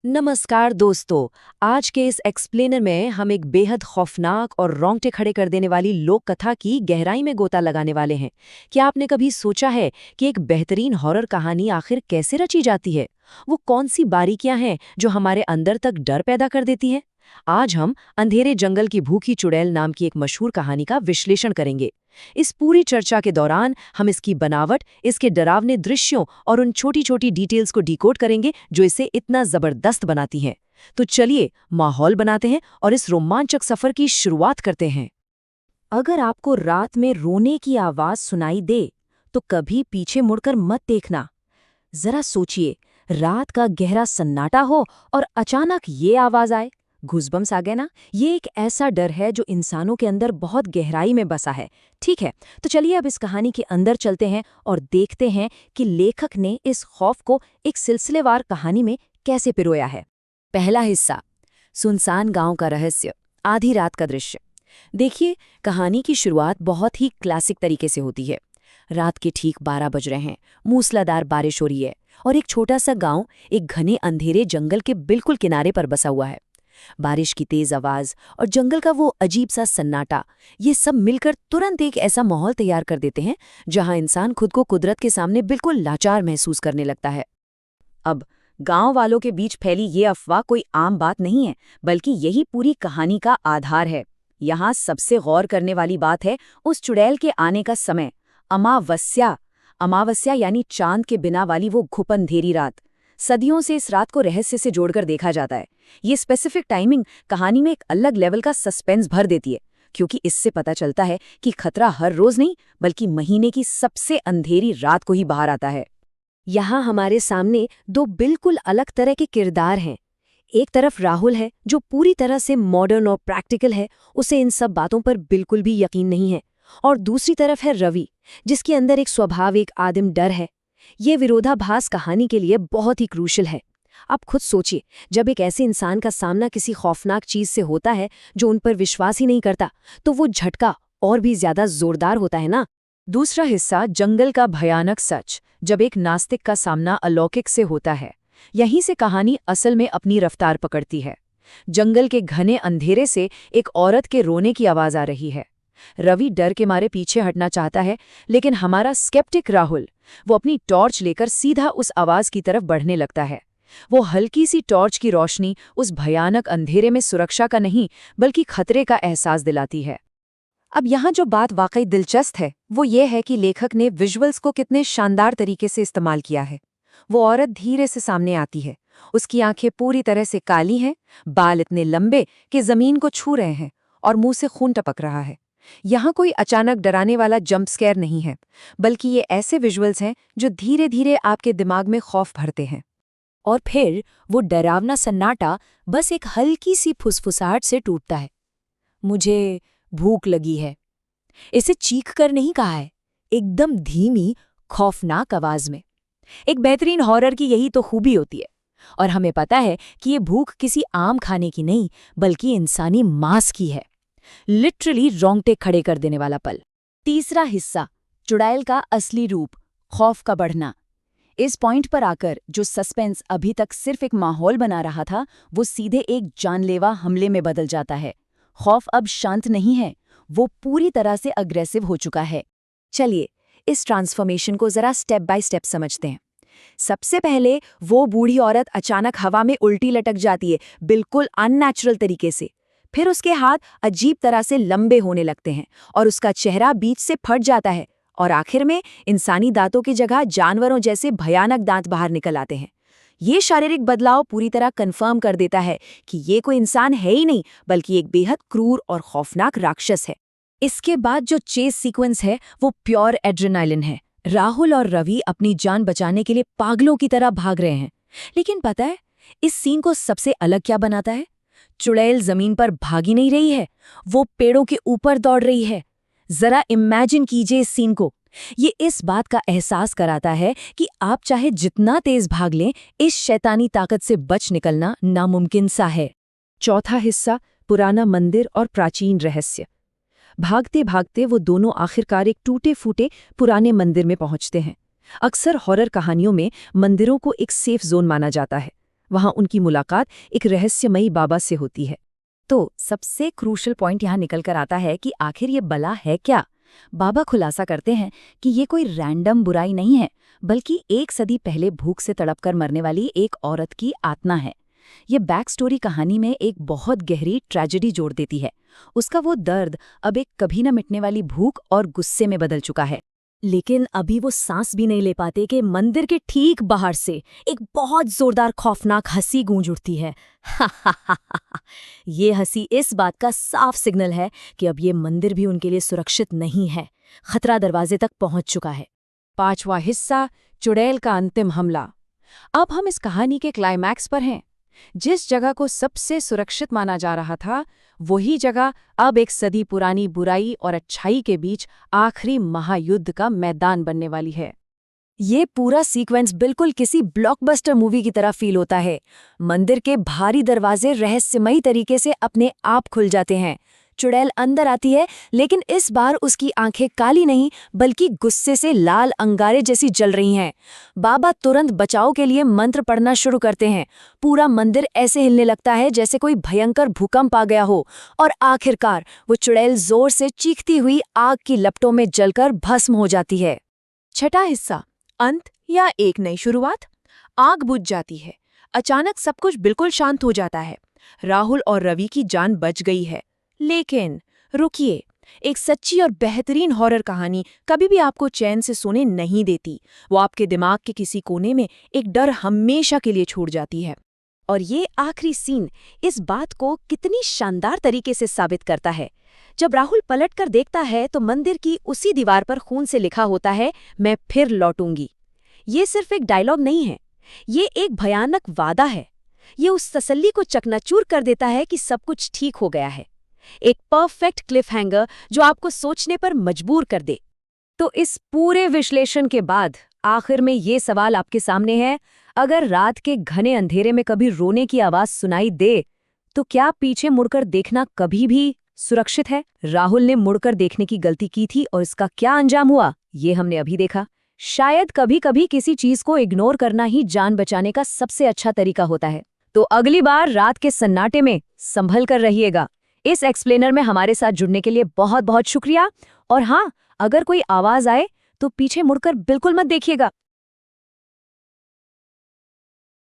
नमस्कार दोस्तों। आज के इस एक्सप्लेनर में हम एक बेहद खौफनाक और रोंगटे खड़े कर देने वाली लोक कथा की गहराई में गोता लगाने वाले हैं। क्या आपने कभी सोचा है कि एक बेहतरीन हॉरर कहानी आखिर कैसे रची जाती है? वो कौन सी बारीकियां हैं जो हमारे अंदर तक डर पैदा कर देती हैं? आज हम अंधेरे जंगल की भूखी चुड़ैल नाम की एक मशहूर कहानी का विश्लेषण करेंगे। इस पूरी चर्चा के दौरान हम इसकी बनावट, इसके डरावने दृश्यों और उन छोटी छोटी डिटेल्स को डिकोड करेंगे जो इसे इतना जबरदस्त बनाती हैं। तो चलिए माहौल बनाते हैं और इस रोमांचक सफर की शुरुआत करते हैं। अगर आपको रात में रोने की आवाज सुनाई दे तो कभी पीछे मुड़कर मत देखना। जरा सोचिए, रात का गहरा सन्नाटा हो और अचानक ये आवाज आए। घुसबम्स आ गए ना? ये एक ऐसा डर है जो इंसानों के अंदर बहुत गहराई में बसा है। ठीक है, तो चलिए अब इस कहानी के अंदर चलते हैं और देखते हैं कि लेखक ने इस खौफ को एक सिलसिलेवार कहानी में कैसे पिरोया है। पहला हिस्सा, सुनसान गांव का रहस्य, आधी रात का दृश्य। देखिए, कहानी की शुरुआत बहुत ही क्लासिक तरीके से होती है। रात के ठीक 12 बज रहे हैं, मूसलाधार बारिश हो रही है और एक छोटा सा गांव एक घने अंधेरे जंगल के बिल्कुल किनारे पर बसा हुआ है। बारिश की तेज आवाज और जंगल का वो अजीब सा सन्नाटा, ये सब मिलकर तुरंत एक ऐसा माहौल तैयार कर देते हैं जहां इंसान खुद को कुदरत के सामने बिल्कुल लाचार महसूस करने लगता है। अब गांव वालों के बीच फैली ये अफवाह कोई आम बात नहीं है, बल्कि यही पूरी कहानी का आधार है। यहाँ सबसे गौर करने वाली बात है उस चुड़ैल के आने का समय, अमावस्या। अमावस्या यानी चांद के बिना वाली वो घुप अंधेरी रात। सदियों से इस रात को रहस्य से जोड़कर देखा जाता है। ये स्पेसिफिक टाइमिंग कहानी में एक अलग लेवल का सस्पेंस भर देती है, क्योंकि इससे पता चलता है कि खतरा हर रोज नहीं बल्कि महीने की सबसे अंधेरी रात को ही बाहर आता है। यहाँ हमारे सामने दो बिल्कुल अलग तरह के किरदार हैं। एक तरफ राहुल है जो पूरी तरह से मॉडर्न और प्रैक्टिकल है, उसे इन सब बातों पर बिल्कुल भी यकीन नहीं है। और दूसरी तरफ है रवि, जिसके अंदर एक स्वाभाविक आदिम डर है। ये विरोधाभास कहानी के लिए बहुत ही क्रूशल है। आप खुद सोचिए, जब एक ऐसे इंसान का सामना किसी खौफनाक चीज से होता है जो उन पर विश्वास ही नहीं करता, तो वो झटका और भी ज्यादा जोरदार होता है ना। दूसरा हिस्सा, जंगल का भयानक सच, जब एक नास्तिक का सामना अलौकिक से होता है। यहीं से कहानी असल में अपनी रफ्तार पकड़ती है। जंगल के घने अंधेरे से एक औरत के रोने की आवाज आ रही है। रवि डर के मारे पीछे हटना चाहता है, लेकिन हमारा स्केप्टिक राहुल, वो अपनी टॉर्च लेकर सीधा उस आवाज की तरफ बढ़ने लगता है। वो हल्की सी टॉर्च की रोशनी उस भयानक अंधेरे में सुरक्षा का नहीं बल्कि खतरे का एहसास दिलाती है। अब यहाँ जो बात वाकई दिलचस्प है वो ये है कि लेखक ने विजुअल्स को कितने शानदार तरीके से इस्तेमाल किया है। वो औरत धीरे से सामने आती है, उसकी आंखें पूरी तरह से काली हैं, बाल इतने लंबे कि जमीन को छू रहे हैं और मुंह से खून टपक रहा है। यहाँ कोई अचानक डराने वाला जंप स्केयर नहीं है, बल्कि ये ऐसे विजुअल्स हैं जो धीरे धीरे आपके दिमाग में खौफ भरते हैं। और फिर वो डरावना सन्नाटा बस एक हल्की सी फुसफुसाहट से टूटता है। मुझे भूख लगी है। इसे चीख कर नहीं कहा है, एकदम धीमी खौफनाक आवाज में। एक बेहतरीन हॉरर की यही तो खूबी होती है। और हमें पता है कि ये भूख किसी आम खाने की नहीं बल्कि इंसानी मांस की है। लिटरली रोंगटे खड़े कर देने वाला पल। तीसरा हिस्सा, चुड़ैल का असली रूप, खौफ का बढ़ना। इस पॉइंट पर आकर जो सस्पेंस अभी तक सिर्फ एक माहौल बना रहा था, वो सीधे एक जानलेवा हमले में बदल जाता है। खौफ अब शांत नहीं है, वो पूरी तरह से अग्रेसिव हो चुका है। चलिए इस ट्रांसफॉर्मेशन को जरा स्टेप बाय स्टेप समझते हैं। सबसे पहले वो बूढ़ी औरत अचानक हवा में उल्टी लटक जाती है, बिल्कुल अननेचुरल तरीके से। फिर उसके हाथ अजीब तरह से लंबे होने लगते हैं और उसका चेहरा बीच से फट जाता है और आखिर में इंसानी दांतों की जगह जानवरों जैसे भयानक दांत बाहर निकल आते हैं। ये शारीरिक बदलाव पूरी तरह कंफर्म कर देता है कि ये कोई इंसान है ही नहीं बल्कि एक बेहद क्रूर और खौफनाक राक्षस है। इसके बाद जो चेस सीक्वेंस है वो प्योर एड्रेनालिन है। राहुल और रवि अपनी जान बचाने के लिए पागलों की तरह भाग रहे हैं। लेकिन पता है इस सीन को सबसे अलग क्या बनाता है? चुड़ैल जमीन पर भागी नहीं रही है, वो पेड़ों के ऊपर दौड़ रही है। जरा इमेजिन कीजिए इस सीन को। ये इस बात का एहसास कराता है कि आप चाहे जितना तेज भाग लें, इस शैतानी ताकत से बच निकलना नामुमकिन सा है। चौथा हिस्सा, पुराना मंदिर और प्राचीन रहस्य। भागते भागते वो दोनों आखिरकार एक टूटे फूटे पुराने मंदिर में पहुंचते हैं। अक्सर हॉरर कहानियों में मंदिरों को एक सेफ जोन माना जाता है। वहां उनकी मुलाकात एक रहस्यमयी बाबा से होती है। तो सबसे क्रूशल पॉइंट यहाँ निकल कर आता है कि आखिर ये बला है क्या। बाबा खुलासा करते हैं कि ये कोई रैंडम बुराई नहीं है, बल्कि 1 सदी पहले भूख से तड़पकर मरने वाली एक औरत की आत्मा है। ये बैक स्टोरी कहानी में एक बहुत गहरी ट्रेजेडी जोड़ देती है। उसका वो दर्द अब एक कभी न मिटने वाली भूख और गुस्से में बदल चुका है। लेकिन अभी वो सांस भी नहीं ले पाते कि मंदिर के ठीक बाहर से एक बहुत जोरदार खौफनाक हंसी गूंज उठती है। ये हंसी इस बात का साफ सिग्नल है कि अब ये मंदिर भी उनके लिए सुरक्षित नहीं है। खतरा दरवाजे तक पहुंच चुका है। 5वां हिस्सा, चुड़ैल का अंतिम हमला। अब हम इस कहानी के क्लाइमैक्स पर हैं। जिस जगह को सबसे सुरक्षित माना जा रहा था, वही जगह अब 1 सदी पुरानी बुराई और अच्छाई के बीच आखिरी महायुद्ध का मैदान बनने वाली है। ये पूरा सीक्वेंस बिल्कुल किसी ब्लॉकबस्टर मूवी की तरह फील होता है। मंदिर के भारी दरवाजे रहस्यमयी तरीके से अपने आप खुल जाते हैं। चुड़ैल अंदर आती है, लेकिन इस बार उसकी आंखें काली नहीं बल्कि गुस्से से लाल अंगारे जैसी जल रही हैं। बाबा तुरंत बचाव के लिए मंत्र पढ़ना शुरू करते हैं। पूरा मंदिर ऐसे हिलने लगता है जैसे कोई भयंकर भूकंप आ गया हो, और आखिरकार वो चुड़ैल जोर से चीखती हुई आग की लपटों में जलकर भस्म हो जाती है। 6वां हिस्सा, अंत या एक नई शुरुआत। आग बुझ जाती है। अचानक सब कुछ बिल्कुल शांत हो जाता है। राहुल और रवि की जान बच गई है। लेकिन रुकिए, एक सच्ची और बेहतरीन हॉरर कहानी कभी भी आपको चैन से सोने नहीं देती। वो आपके दिमाग के किसी कोने में एक डर हमेशा के लिए छोड़ जाती है। और ये आखिरी सीन इस बात को कितनी शानदार तरीके से साबित करता है। जब राहुल पलटकर देखता है तो मंदिर की उसी दीवार पर खून से लिखा होता है, मैं फिर लौटूंगी। ये सिर्फ एक डायलॉग नहीं है, ये एक भयानक वादा है। ये उस तसल्ली को चकनाचूर कर देता है कि सब कुछ ठीक हो गया है। एक परफेक्ट क्लिफ हैंगर जो आपको सोचने पर मजबूर कर दे। तो इस पूरे विश्लेषण के बाद आखिर में ये सवाल आपके सामने है, अगर रात के घने अंधेरे में कभी रोने की आवाज सुनाई दे, तो क्या पीछे मुड़कर देखना कभी भी सुरक्षित है? राहुल ने मुड़कर देखने की गलती की थी और इसका क्या अंजाम हुआ, ये हमने अभी देखा। शायद कभी कभी किसी चीज को इग्नोर करना ही जान बचाने का सबसे अच्छा तरीका होता है। तो अगली बार रात के सन्नाटे में संभल कर रहिएगा। इस एक्सप्लेनर में हमारे साथ जुड़ने के लिए बहुत बहुत शुक्रिया। और हाँ, अगर कोई आवाज आए तो पीछे मुड़कर बिल्कुल मत देखिएगा।